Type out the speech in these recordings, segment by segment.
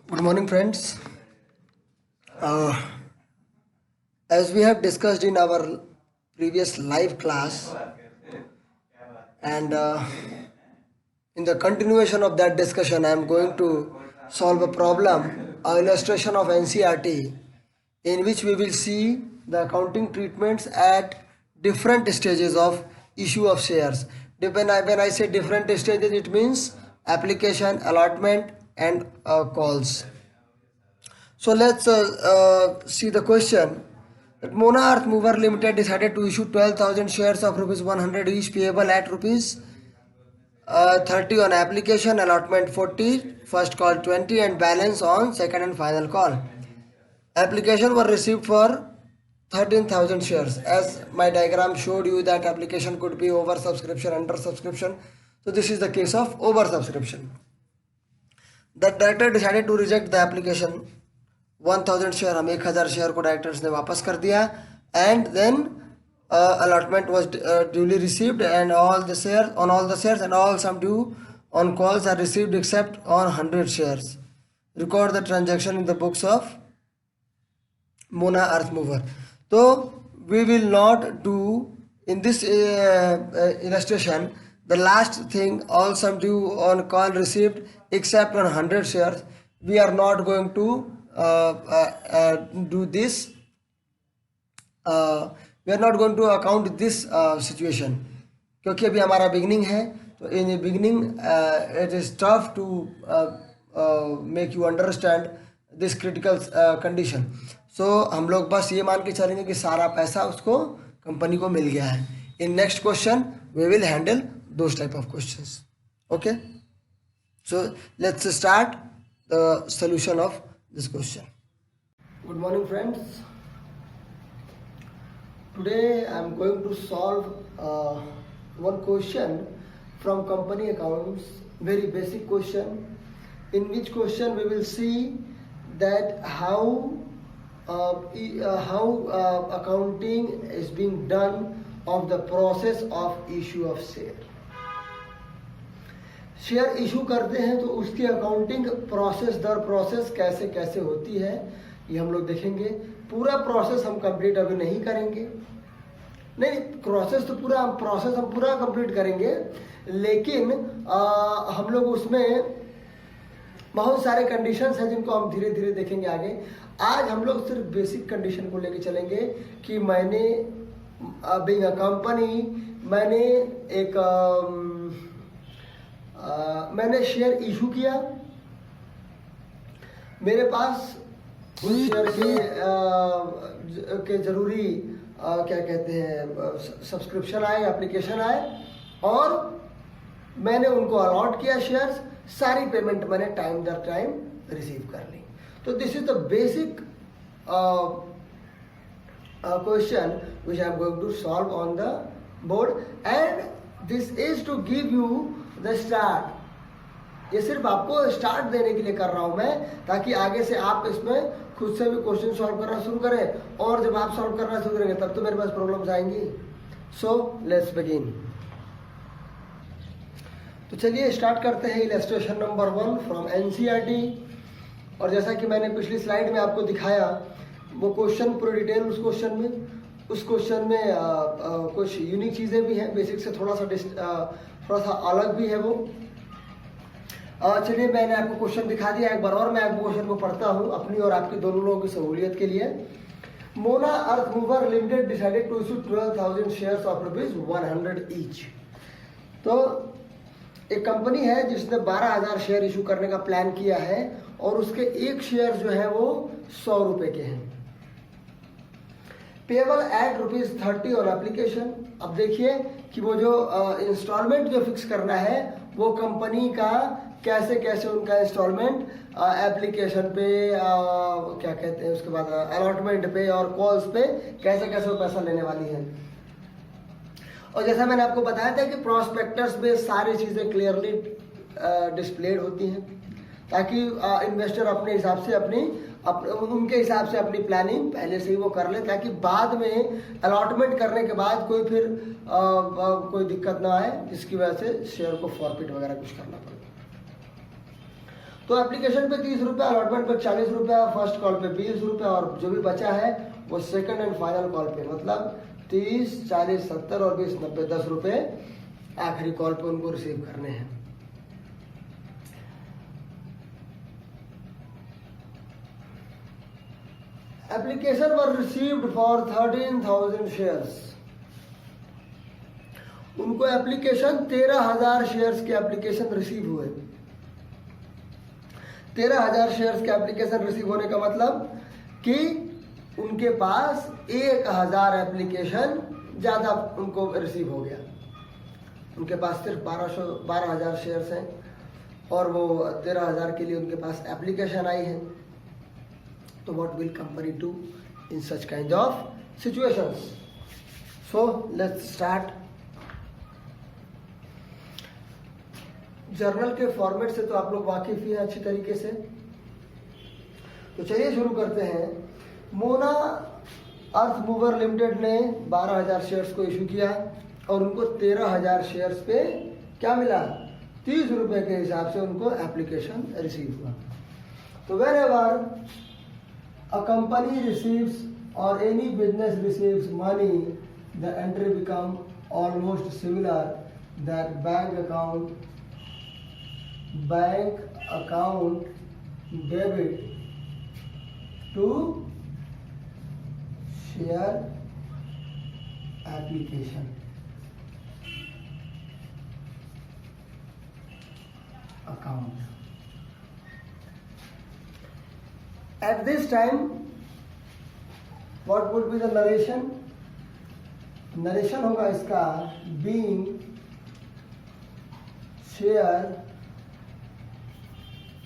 Good morning, friends. Uh, as we have discussed in our previous live class, and in the continuation of that discussion, I am going to solve a problem, an illustration of NCERT, in which we will see the accounting treatments at different stages of issue of shares. When I say different stages, it means application, allotment, and calls. So let's see the question. That Mona Earth Mover Limited decided to issue 12,000 shares of rupees 100 each payable at rupees 30 on application, allotment 40, first call 20 and balance on second and final call. Application were received for 13,000 shares. As my diagram showed you that application could be over subscription, under subscription. So this is the case of over subscription. The director decided to reject the application. 1000 share हम 1000 share को directors ने वापस कर दिया and then allotment was duly received and all the shares and all sum due on calls are received except on 100 shares. Record the transaction in the books of Mona Earth Mover. So we will not do in this illustration the last thing, all sum due on call received except on 100 shares. We are not going to do this. We are not going to account this situation क्योंकि अभी हमारा beginning है तो in beginning it is tough to make you understand this critical condition. So हम लोग बस ये मान के चलेंगे कि सारा पैसा उसको कंपनी को मिल गया है. In next question we will handle those type of questions. Okay, so let's start the solution of this question. Good morning, friends. Today I am going to solve one question from company accounts, very basic question, in which question we will see that how accounting is being done of the process of issue of share. Share issue करते हैं तो उसकी accounting process दर process कैसे कैसे होती है ये हम लोग देखेंगे. पूरा प्रोसेस हम कंप्लीट अभी नहीं करेंगे. नहीं, प्रोसेस तो पूरा हम पूरा कंप्लीट करेंगे, लेकिन हम लोग उसमें बहुत सारे कंडीशंस हैं जिनको हम धीरे धीरे देखेंगे आगे. आज हम लोग सिर्फ बेसिक कंडीशन को लेके चलेंगे कि मैंने बीइंग अ कंपनी मैंने शेयर इशू किया. मेरे पास उस शेयर के जरूरी क्या कहते हैं सब्सक्रिप्शन आए, एप्लीकेशन आए और मैंने उनको अलॉट किया शेयर्स. सारी पेमेंट मैंने टाइम दर टाइम रिसीव कर ली. तो this is the basic question which I am going to solve on the board and this is to give you the start. ये सिर्फ आपको स्टार्ट देने के लिए कर रहा हूं मैं, ताकि आगे से आप इसमें खुद से भी क्वेश्चन सॉल्व करना शुरू करें. और जब आप सॉल्व करना शुरू करेंगे तब तो मेरे पास प्रॉब्लम्स आएंगी. So let's begin. तो चलिए स्टार्ट करते हैं इलस्ट्रेशन नंबर 1 फ्रॉम एनसीईआरटी. और जैसा कि मैंने पिछली स्लाइड में आपको दिखाया वो क्वेश्चन पूरी डिटेल उस क्वेश्चन में कुछ यूनिक चीज़ें भी हैं, बेसिक से थोड़ा सा अलग भी है वो. चलिए मैंने आपको क्वेश्चन दिखा दिया एक बार और मैं आपको क्वेश्चन को पढ़ता हूँ अपनी और आपकी दोनों लोगों की सहूलियत के लिए. Mona earth mover limited decided to issue 12,000 shares of rupees 100 each. तो एक कंपनी है जिसने 12,000 शेयर इशू करने का प्लान किया है और उसके एक शेयर जो है वो 100 रुपए के हैं. Payable eight rupees 30 on application. अब देखिए कि वो जो इंस्टॉलमेंट जो फिक्स करना है वो कंपनी का कैसे कैसे उनका इंस्टॉलमेंट एप्लीकेशन पे क्या कहते हैं उसके बाद अलॉटमेंट पे और कॉल्स पे कैसे कैसे वो पैसा लेने वाली है. और जैसा मैंने आपको बताया था कि प्रोस्पेक्टस में सारी चीज़ें क्लियरली डिस्प्लेड होती हैं ताकि इन्वेस्टर अपने हिसाब से उनके हिसाब से अपनी प्लानिंग पहले से ही वो कर ले, ताकि बाद में अलॉटमेंट करने के बाद कोई फिर कोई दिक्कत ना आए जिसकी वजह से शेयर को फॉरफिट वगैरह कुछ करना पड़े. तो एप्लीकेशन पे 30 रुपया, अलॉटमेंट पे 40 रुपया, फर्स्ट कॉल पे 20 रुपया, और जो भी बचा है वो सेकंड एंड फाइनल कॉल पे, मतलब 30, 40, 70 और 20, 90, 10 रुपये आखिरी कॉल पे उनको रिसीव करने हैं। Application were received for 13,000 shares. उनको एप्लीकेशन 13,000 शेयर्स के एप्लीकेशन रिसीव हुए। 13,000 शेयर्स के एप्लीकेशन रिसीव होने का मतलब कि उनके पास 1,000 एप्लीकेशन ज़्यादा उनको रिसीव हो गया। उनके पास सिर्फ 12,000 शेयर्स हैं और वो 13,000 के लिए उनके पास एप्लीकेशन आई है। तो what will company do in such kind of situations? So let's start. Journal के फॉर्मेट से तो आप लोग वाकिफ ही हैं अच्छी तरीके से, तो चलिए शुरू करते हैं। मोना अर्थ मूवर लिमिटेड ने 12,000 शेयर्स को इशू किया और उनको 13,000 शेयर्स पे क्या मिला? 30 रुपये के हिसाब से उनको एप्लीकेशन रिसीव हुआ। तो wherever a company receives और any business receives money, the entry become almost similar, that bank account debit to share application account. At this time, what would be the narration? Narration होगा इसका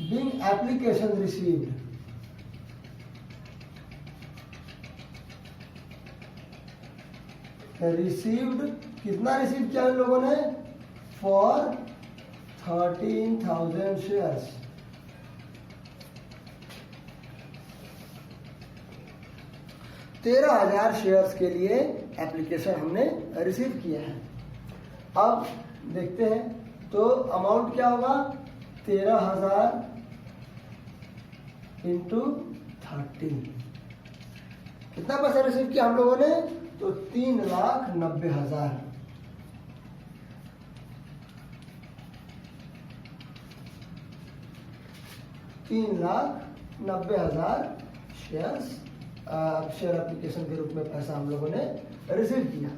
being application received. Received कितना receive किया इन लोगों ने? For 13,000 shares. 13,000 shares के लिए application हमने receive किया है। अब देखते हैं तो अमाउंट क्या होगा? 13,000 इंटू 30। कितना पैसा रिसीव किया हम लोगों ने? तो 3,90,000। 3,90,000 शेयर्स शेयर एप्लीकेशन के रूप में पैसा हम लोगों ने रिसीव किया।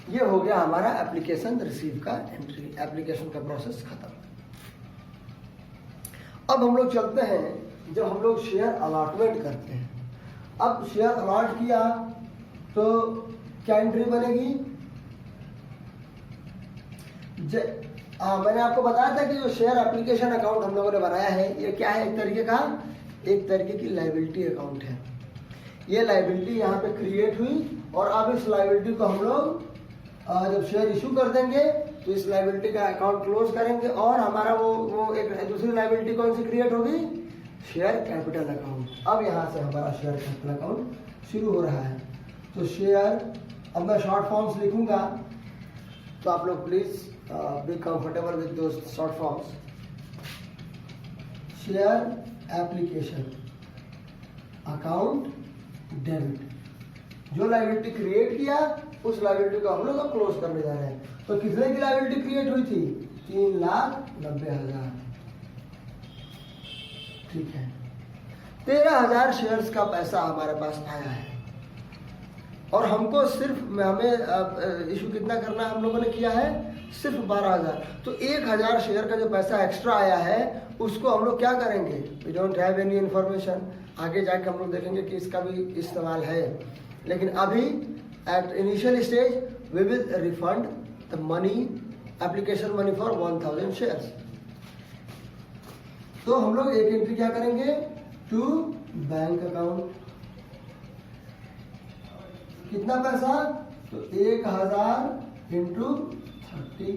ये हो गया हमारा एप्लीकेशन रिसीव का एंट्री, एप्लीकेशन का प्रोसेस खत्म। अब हम लोग चलते हैं जब हम लोग शेयर अलॉटमेंट करते हैं। अब शेयर अलॉट किया तो क्या एंट्री बनेगी? मैंने आपको बताया था कि जो शेयर एप्लीकेशन अकाउंट हम लोगों ने बनाया है ये क्या है? एक तरीके की लायबिलिटी अकाउंट है। ये लायबिलिटी यहाँ पे क्रिएट हुई और अब इस लायबिलिटी को हम लोग जब शेयर इशू कर देंगे तो इस लायबिलिटी का अकाउंट क्लोज करेंगे और हमारा वो एक दूसरी लायबिलिटी कौन सी क्रिएट होगी? Share capital account. अब यहाँ से हमारा शेयर कैपिटल अकाउंट शुरू हो रहा है। तो शेयर, अब मैं शॉर्ट फॉर्म्स लिखूंगा तो आप लोग please be comfortable with those short forms. Share application account debit, जो लायबिलिटी क्रिएट किया उस लायबिलिटी को हम लोग क्लोज करने जा रहे हैं। तो कितने की लायबिलिटी क्रिएट हुई थी? 3,90,000। ठीक है, 13,000 शेयर्स का पैसा हमारे पास आया है और हमको सिर्फ हमें इशू कितना करना हम लोगों ने किया है? सिर्फ 12,000। तो 1,000 शेयर का जो पैसा एक्स्ट्रा आया है उसको हम लोग क्या करेंगे? We don't have any information. आगे जाके हम लोग देखेंगे कि इसका भी इस्तेमाल है, लेकिन अभी at initial stage we will refund the money, application money for 1,000 shares. तो हम लोग एक एंट्री क्या करेंगे? To bank account. कितना पैसा? तो 1,000 इंटू 30।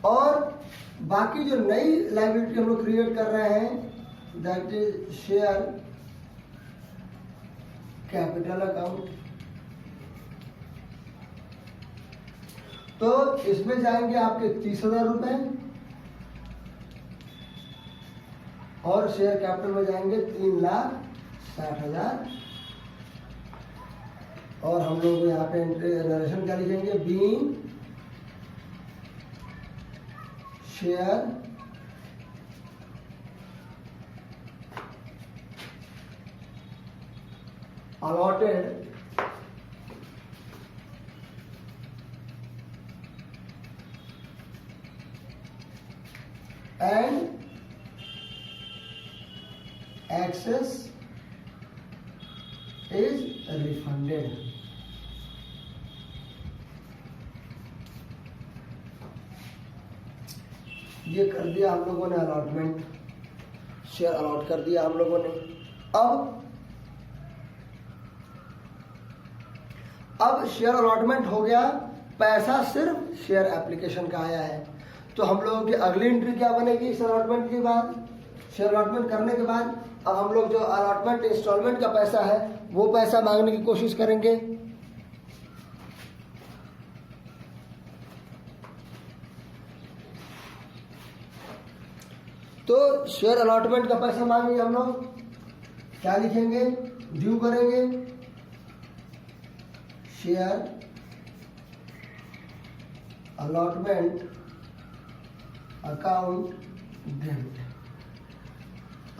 और बाकी जो नई लायबिलिटी हम लोग क्रिएट कर रहे हैं that is share capital account. तो इसमें जाएंगे आपके 30,000 रुपए और शेयर कैपिटल में जाएंगे 3,60,000। और हम लोग यहाँ पे नरेशन क्या लिखेंगे, being share allotted and excess is refunded। ये कर दिया हम लोगों ने अलॉटमेंट, शेयर अलॉट कर दिया हम लोगों ने। अब शेयर अलॉटमेंट हो गया, पैसा सिर्फ शेयर एप्लीकेशन का आया है। तो हम लोगों की अगली एंट्री क्या बनेगी इस अलॉटमेंट के बाद, शेयर अलॉटमेंट करने के बाद अब हम लोग जो अलॉटमेंट इंस्टॉलमेंट का पैसा है वो पैसा मांगने की कोशिश करेंगे। तो शेयर अलॉटमेंट का पैसा मांगेंगे हम लोग, क्या लिखेंगे, ड्यू करेंगे शेयर अलॉटमेंट अकाउंट डेबिट।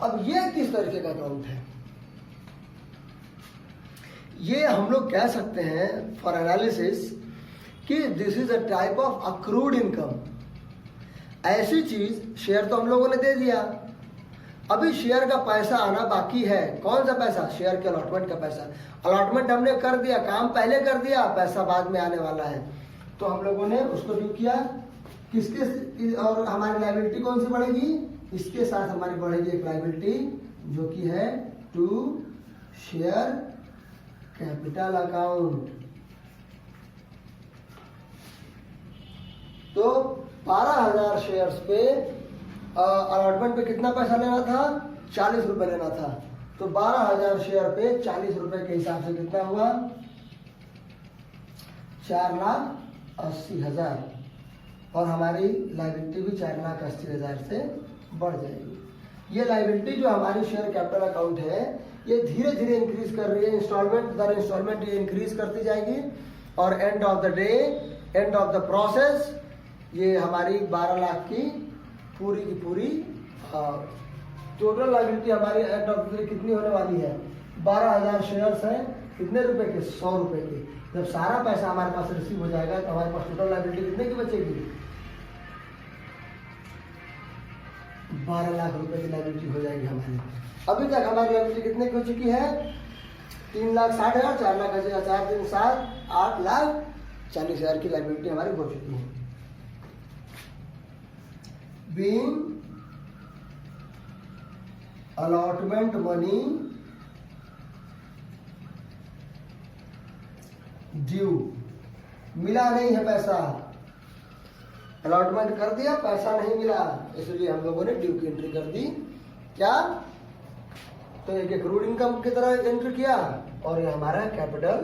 अब ये किस तरीके का अकाउंट है, ये हम लोग कह सकते हैं फॉर एनालिसिस कि this is a type of accrued income. ऐसी चीज, शेयर तो हम लोगों ने दे दिया, अभी शेयर का पैसा आना बाकी है। कौन सा पैसा, शेयर के अलॉटमेंट का पैसा। अलॉटमेंट हमने कर दिया, काम पहले कर दिया, पैसा बाद में आने वाला है। तो हम लोगों ने उसको ड्यू किया किसके, और हमारी लायबिलिटी कौन सी बढ़ेगी, इसके साथ हमारी बढ़ेगी एक लायबिलिटी जो कि है टू शेयर कैपिटल अकाउंट। तो 12,000 शेयर्स पे अलॉटमेंट पे कितना पैसा लेना था, 40 रुपए लेना था। तो 12,000 शेयर पे 40 रुपए के हिसाब से कितना हुआ, 4,80,000। और हमारी लायबिलिटी भी 4,80,000 से बढ़ जाएगी। ये लायबिलिटी जो हमारी शेयर कैपिटल अकाउंट है ये धीरे धीरे इंक्रीज कर रही है, इंस्टॉलमेंट दर इंस्टॉलमेंट ये इंक्रीज करती जाएगी। और end of the day, end of the process, ये हमारी 12 लाख की पूरी टोटल लायबिलिटी हमारी एंड ऑफ द डे कितनी होने वाली है, 12,000 शेयर्स हैं, कितने रुपए के, 100 रुपए के। जब सारा पैसा हमारे पास रिसीव हो जाएगा तो हमारे पास टोटल लायबिलिटी कितने की बचेगी, 12 लाख रुपए की लायबिलिटी हो जाएगी हमारी। अभी तक हमारी लायबिलिटी कितने की हो चुकी है, 3,60,000, 4,00,000, 4 दिन 7, 8,40,000 की लायबिलिटी हमारी हो चुकी है। बीइंग अलॉटमेंट मनी ड्यू, मिला नहीं है पैसा, अलॉटमेंट कर दिया, पैसा नहीं मिला, इसलिए हम लोगों ने ड्यू की एंट्री कर दी। क्या, तो एक एक्रूड इनकम की तरह एंट्री किया और ये हमारा कैपिटल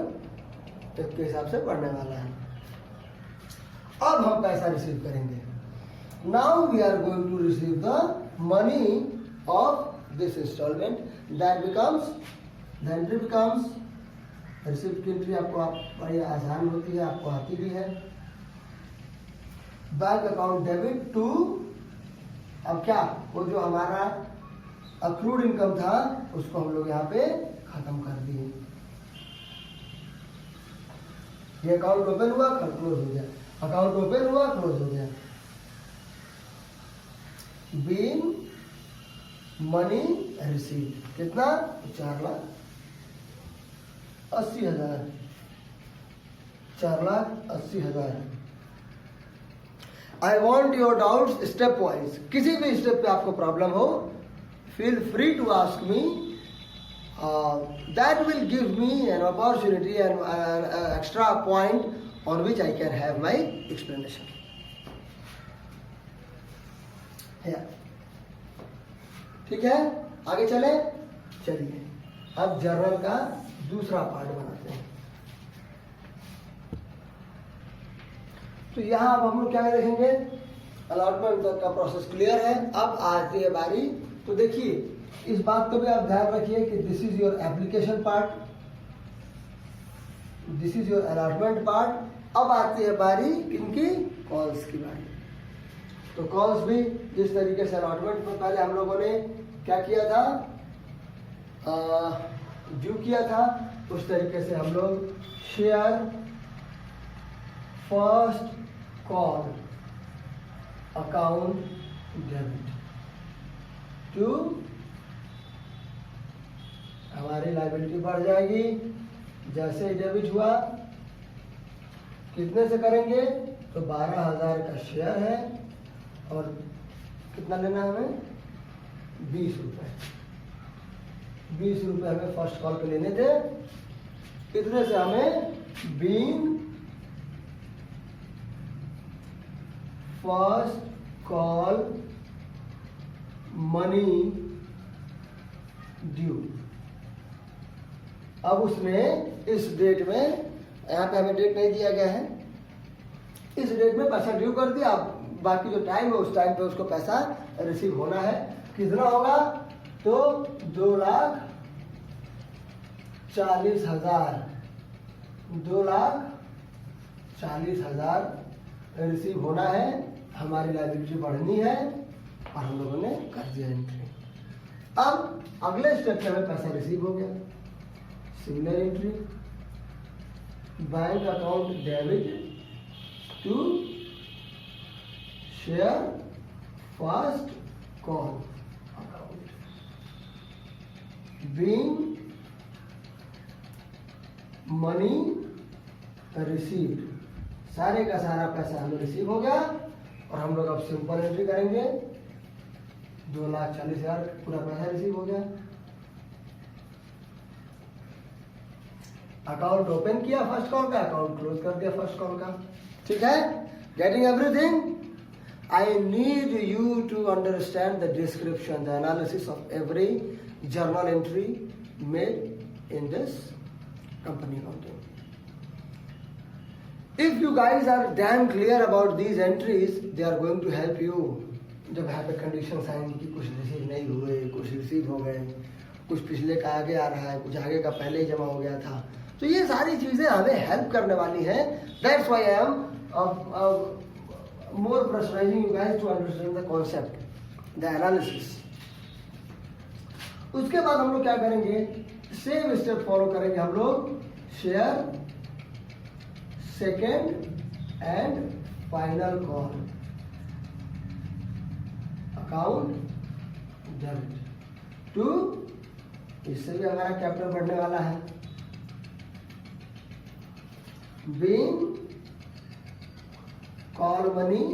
के हिसाब से बढ़ने वाला है। अब हम पैसा रिसीव करेंगे। Now we are going to receive the money of this instalment, that becomes, the entry becomes, receipt की एंट्री आपको बड़ी आसान होती है, आपको आती भी है। बैंक अकाउंट डेबिट टू, अब क्या, वो जो हमारा अक्रूड इनकम था उसको हम लोग यहाँ पे खत्म कर दिए। ये अकाउंट ओपन हुआ, क्लोज हो गया, अकाउंट ओपन हुआ, क्लोज हो गया। बीइंग मनी रिसीव्ड, कितना, 4,80,000, 4,80,000। I want your doubts step wise, किसी भी स्टेप पे आपको प्रॉब्लम हो, feel free to ask me. That will give me an opportunity and an extra point on which I can have my explanation. Yeah. ठीक है, आगे चले, चलिए अब जर्नल का दूसरा पार्ट बनाते हैं। तो यहाँ अब हम लोग क्या देखेंगे, अलॉटमेंट का प्रोसेस क्लियर है। अब आती है बारी, तो देखिए इस बात को भी आप ध्यान रखिए कि this is your application part, this is your allotment part. अब आती है बारी इनकी कॉल्स की बारी। तो कॉल्स भी जिस तरीके से अलॉटमेंट में पहले हम लोगों ने क्या किया था, ड्यू किया था, उस तरीके से हम लोग share first call account debit to, हमारी लायबिलिटी बढ़ जाएगी। जैसे डेबिट हुआ कितने से करेंगे, तो 12,000 का शेयर है और कितना लेना है हमें, 20 रुपये। 20 रुपये हमें फर्स्ट कॉल पे लेने थे, कितने से हमें, being first call money due. अब उसने इस डेट में, यहाँ पे हमें डेट नहीं दिया गया है, इस डेट में पैसा ड्यू कर दिया। बाकी जो टाइम है उस टाइम पे उसको पैसा रिसीव होना है। कितना होगा, तो 2,40,000, 2,40,000 रिसीव होना है। हमारी लायबिलिटी बढ़नी है और हम लोगों ने कर दिया एंट्री। अब अगले स्टेप में हमें पैसा रिसीव हो गया, similar entry, bank account debit to share first call account, being money received. सारे का सारा पैसा हमें रिसीव हो गया और हम लोग अब सिंपल एंट्री करेंगे। 2,40,000 पूरा पैसा रिसीव हो गया। अकाउंट ओपन किया फर्स्ट कॉल का, अकाउंट क्लोज कर दिया फर्स्ट कॉल का। ठीक है, getting everything. I need you to understand the description, the analysis of every journal entry made in this company accounting. If you guys are damn clear about these entries, they are going to help you. जब यहाँ पे condition आएंगी कि कुछ receive नहीं हुए, कुछ receive हो गए, कुछ पिछले का आगे आ रहा है, कुछ आगे का पहले ही जमा हो गया था, तो ये सारी चीजें हमें हेल्प करने वाली हैं। That's why I am more pressurizing you guys to understand the concept, the analysis. उसके बाद हम लोग क्या करेंगे, सेम स्टेप फॉलो करेंगे हम लोग, share second and final call account debit to, इससे भी हमारा कैपिटल बढ़ने वाला है, बीइंग कॉल मनी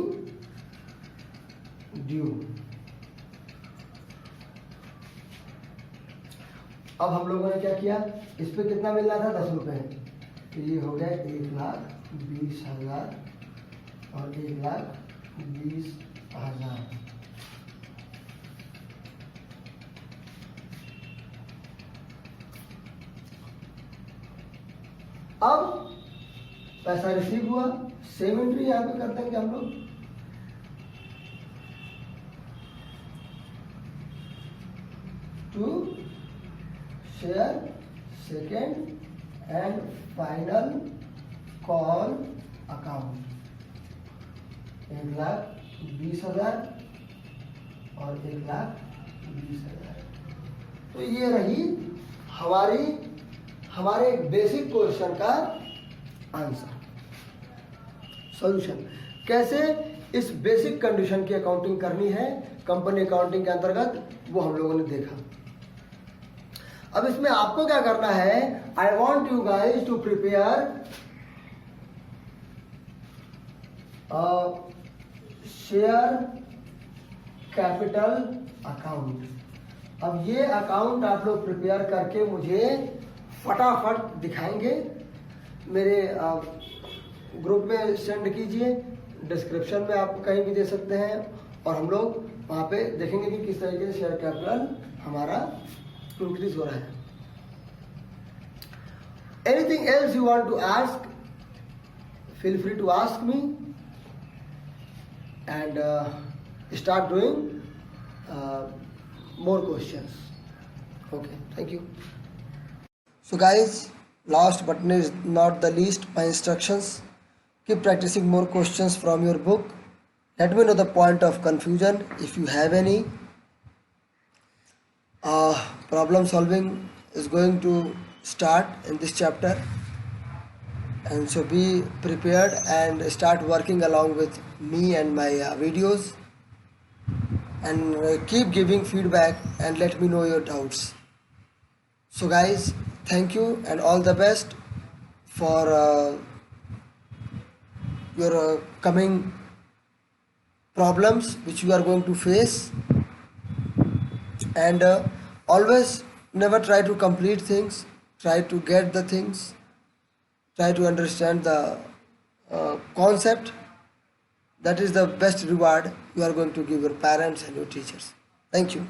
ड्यू। अब हम लोगों ने क्या किया, इस पे कितना मिलना था, 10 रुपए, तो ये हो गया 1,20,000 और 1,20,000। अब पैसा रिसीव हुआ, सेम एंट्री यहाँ पे कर देंगे हम लोग, to share second and final call account, 1,20,000 और 1,20,000। तो ये रही हमारे बेसिक क्वेश्चन का आंसर, सॉल्यूशन। कैसे इस बेसिक कंडीशन की अकाउंटिंग करनी है कंपनी अकाउंटिंग के अंतर्गत, वो हम लोगों ने देखा। अब इसमें आपको क्या करना है, I want you guys to prepare share capital account. अब ये अकाउंट आप लोग प्रिपेयर करके मुझे फटाफट दिखाएंगे, मेरे ग्रुप में सेंड कीजिए, डिस्क्रिप्शन में आप कहीं भी दे सकते हैं, और हम लोग वहाँ पे देखेंगे कि किस तरीके से शेयर कैपिटल हमारा इंक्रीज हो रहा है। Anything else you want to ask, feel free to ask me, and start doing uh, more questions. Okay, thank you. So guys, last but is not the least, my instructions. Keep practicing more questions from your book. Let me know the point of confusion if you have any. Problem solving is going to start in this chapter, and so be prepared and start working along with me and my videos, and keep giving feedback and let me know your doubts. So guys, thank you and all the best for your coming problems which you are going to face, and always never try to complete things, try to get the things, try to understand the concept. That is the best reward you are going to give your parents and your teachers. Thank you.